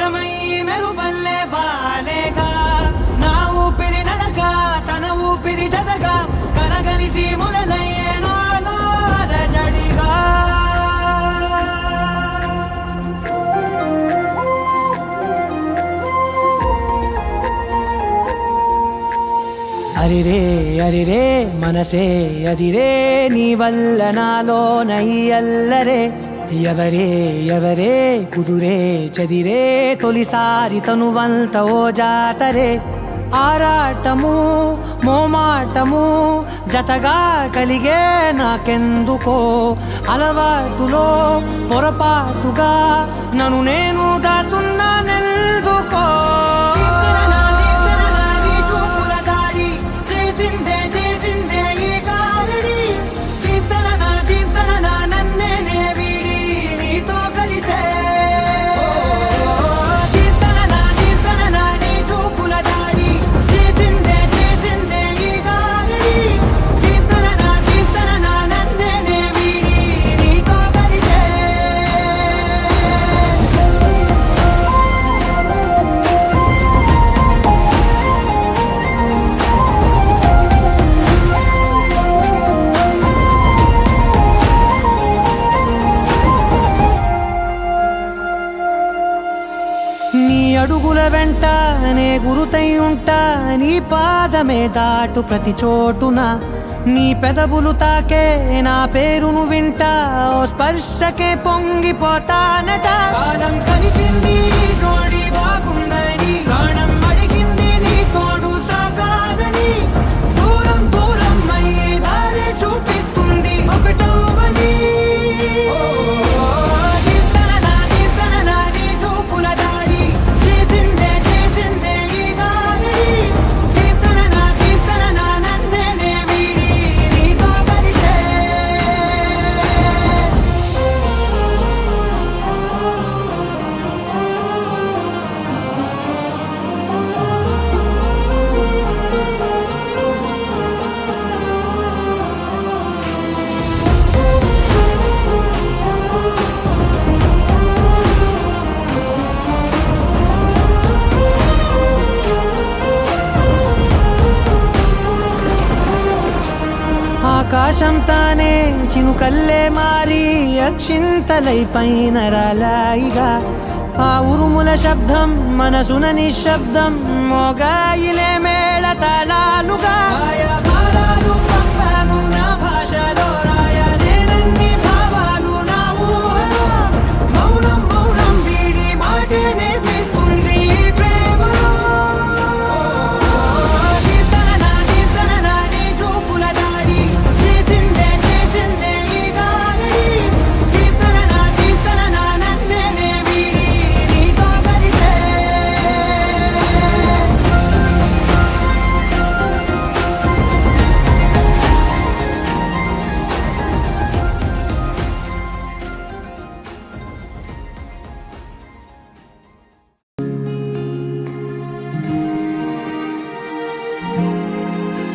నిజమై మెరుపల్లే వాలేగా నా ఊపిరి నడక తన ఊపిరి జతగా కలగలిసి మొదలయ్యేనో అలజడిగా అరిరే అరిరే మనసే అరిరే నీ వల్ల నాలో నై అల్లరే ఎవరే ఎవరే కుదురే చదిరే తొలిసారి తనువంత ఓ జాతరే ఆరాటము మోమాటము జతగా కలిగే నాకెందుకో అలవాటులో పొరపాటుగా నన్ను నేను దాస్తున్నానెందుకో నీ అడుగుల వెంట నే గురుతై ఉంటా నీ పాదమే దాటు ప్రతి చోటున నీ పెదవులు తాకే నా పేరును వింటా ఓ స్పర్శకే పొంగిపోతానట కాలం కలిపింది జోడి బాగుందని ప్రాణం అడిగింది నీ తోడు సాగాలని దూరం దూరం అయ్యే దారి చూపిస్తుంది ఒకటవని ఆకాశం తానే చినుకల్లే మారి అక్షింతలై పైన రాలాయిగా ఆ ఉరుముల శబ్దం మనసున నిశ్శబ్దం మోగాయిలే మేళ తాళాలుగా